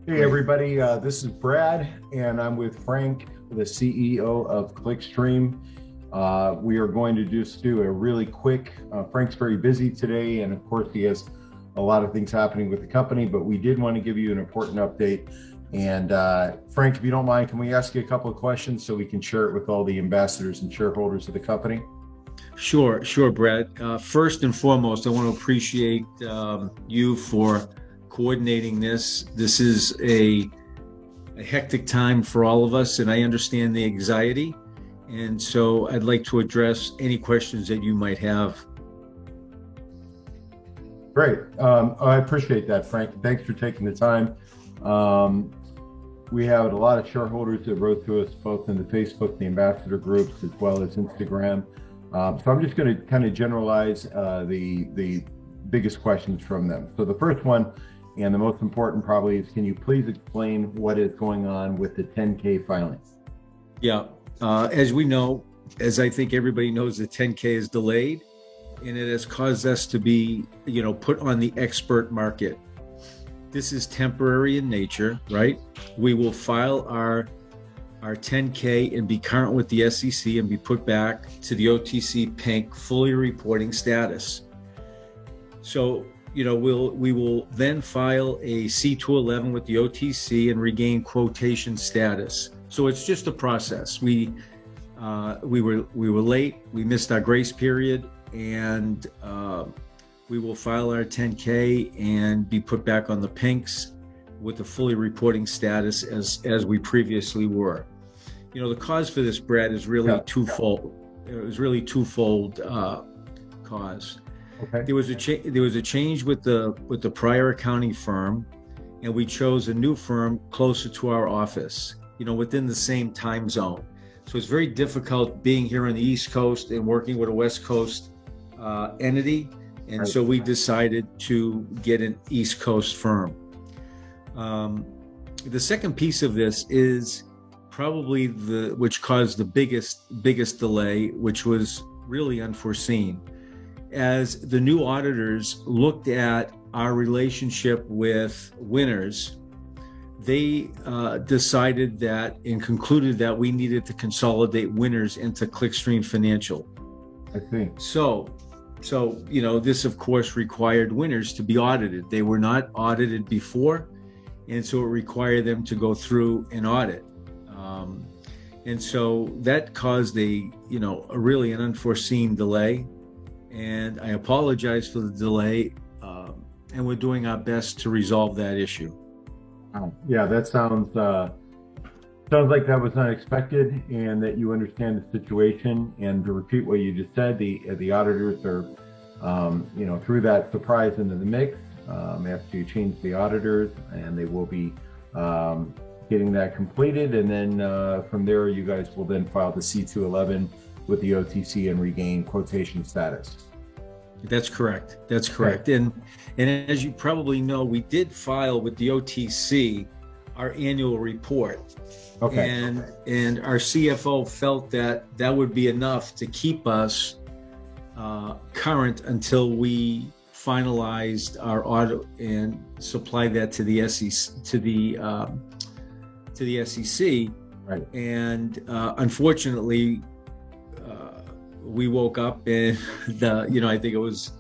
Hey everybody, this is Brad, and I'm with Frank, the CEO of ClickStream. We are going to just do a really quick, Frank's very busy today, and of course he has a lot of things happening with the company, but we did want to give you an important update. And Frank, if you don't mind, can we ask you a couple of questions so we can share it with all the ambassadors and shareholders of the company? Sure, Brad. First and foremost, I want to appreciate you for coordinating this. This is a hectic time for all of us, and I understand the anxiety. And so I'd like to address any questions that you might have. Great. I appreciate that, Frank. Thanks for taking the time. We have a lot of shareholders that wrote to us both in the Facebook, the ambassador groups, as well as Instagram. So I'm just going to kind of generalize the biggest questions from them. So the first one, and the most important probably, is can you please explain what is going on with the 10K filing? Yeah, as we know, as I think everybody knows, the 10K is delayed, and it has caused us to be, put on the expert market. This is temporary in nature, right? We will file our 10K and be current with the SEC and be put back to the OTC Pink fully reporting status. So, we will then file a C211 with the OTC and regain quotation status. So it's just a process. We were late. We missed our grace period, and we will file our 10K and be put back on the pinks with a fully reporting status as we previously were. The cause for this, Brad, is really twofold. It was really twofold cause. Okay. There was a change with the prior accounting firm, and we chose a new firm closer to our office, within the same time zone. So it's very difficult being here on the East Coast and working with a West Coast entity. And so we decided to get an East Coast firm. The second piece of this is probably which caused the biggest delay, which was really unforeseen. As the new auditors looked at our relationship with Winners, they decided that and concluded that we needed to consolidate Winners into ClickStream Financial. I see. So, this of course required Winners to be audited. They were not audited before, and so it required them to go through an audit. And so that caused a really an unforeseen delay. And I apologize for the delay, and we're doing our best to resolve that issue. Yeah, that sounds like that was unexpected, and that you understand the situation. And to repeat what you just said, the auditors are, threw that surprise into the mix after you change the auditors, and they will be getting that completed. And then from there, you guys will then file the C211 with the OTC and regain quotation status. That's correct. Okay. And as you probably know, we did file with the OTC our annual report. Okay. And our CFO felt that would be enough to keep us current until we finalized our audit and supplied that to the SEC. To the SEC. Right. And unfortunately, we woke up and I think it was,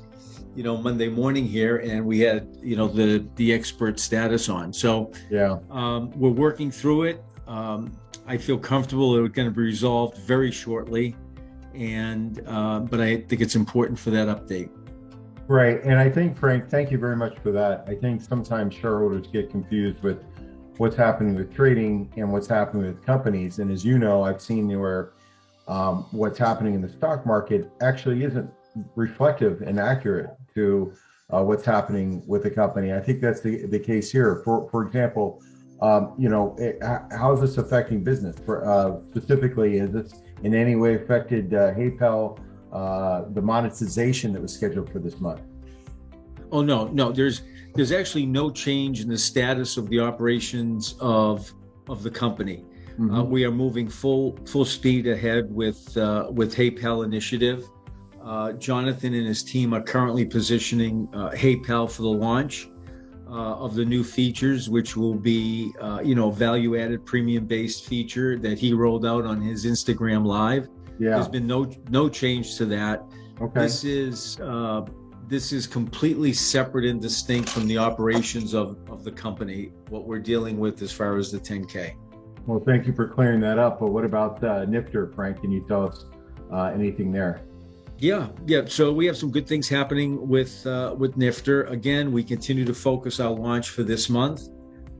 Monday morning here, and we had, the expert status on. So yeah, we're working through it. I feel comfortable that it's going to be resolved very shortly, but I think it's important for that update. Right. And I think, Frank, thank you very much for that. I think sometimes shareholders get confused with what's happening with trading and what's happening with companies. And as you know, I've seen where what's happening in the stock market actually isn't reflective and accurate to what's happening with the company. I think that's the case here. For example, how is this affecting business? Specifically, is this in any way affected HeyPal, the monetization that was scheduled for this month? Oh, no. There's actually no change in the status of the operations of the company. Mm-hmm. We are moving full speed ahead with HeyPal initiative. Jonathan and his team are currently positioning HeyPal for the launch. of the new features, which will be, value-added premium-based feature that he rolled out on his Instagram Live. Yeah. There's been no change to that. Okay. This is completely separate and distinct from the operations of the company, what we're dealing with as far as the 10K. Well, thank you for clearing that up. But what about Nifter, Frank? Can you tell us anything there? Yeah. So we have some good things happening with Nifter. Again, we continue to focus our launch for this month.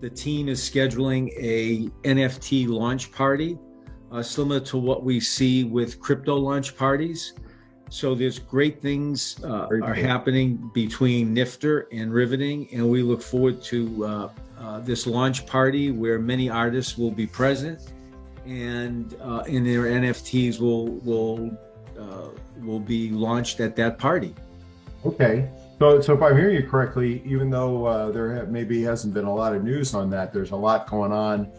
The team is scheduling a NFT launch party, similar to what we see with crypto launch parties. So there's great things are happening between Nifter and Riveting, and we look forward to this launch party where many artists will be present, and their NFTs will be launched at that party. Okay. So if I'm hearing you correctly, even though there maybe hasn't been a lot of news on that, there's a lot going on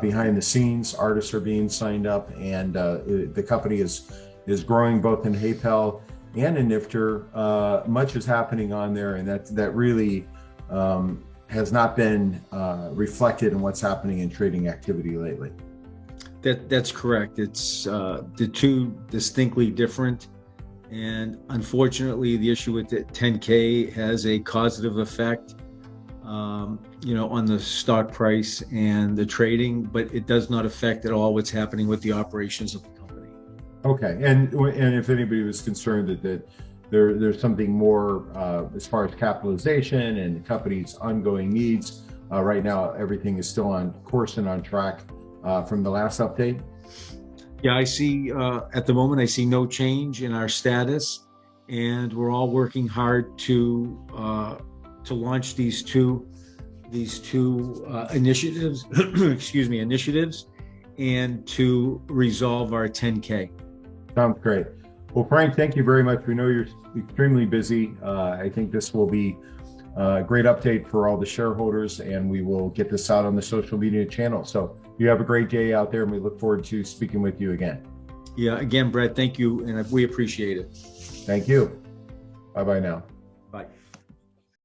behind the scenes. Artists are being signed up, and the company is growing both in HeyPal and in Nifter. Much is happening on there, and that really has not been reflected in what's happening in trading activity lately. That's correct. It's the two distinctly different, and unfortunately, the issue with the 10K has a causative effect, on the stock price and the trading, but it does not affect at all what's happening with the operations of the company. Okay, and if anybody was concerned that there's something more as far as capitalization and the company's ongoing needs, right now everything is still on course and on track from the last update. Yeah, I see at the moment I see no change in our status, and we're all working hard to launch these two initiatives initiatives, and to resolve our 10K. Sounds great. Well, Frank, thank you very much. We know you're extremely busy. I think this will be a great update for all the shareholders, and we will get this out on the social media channel. So you have a great day out there, and we look forward to speaking with you again. Yeah, again, Brett, thank you, and we appreciate it. Thank you. Bye-bye now. Bye.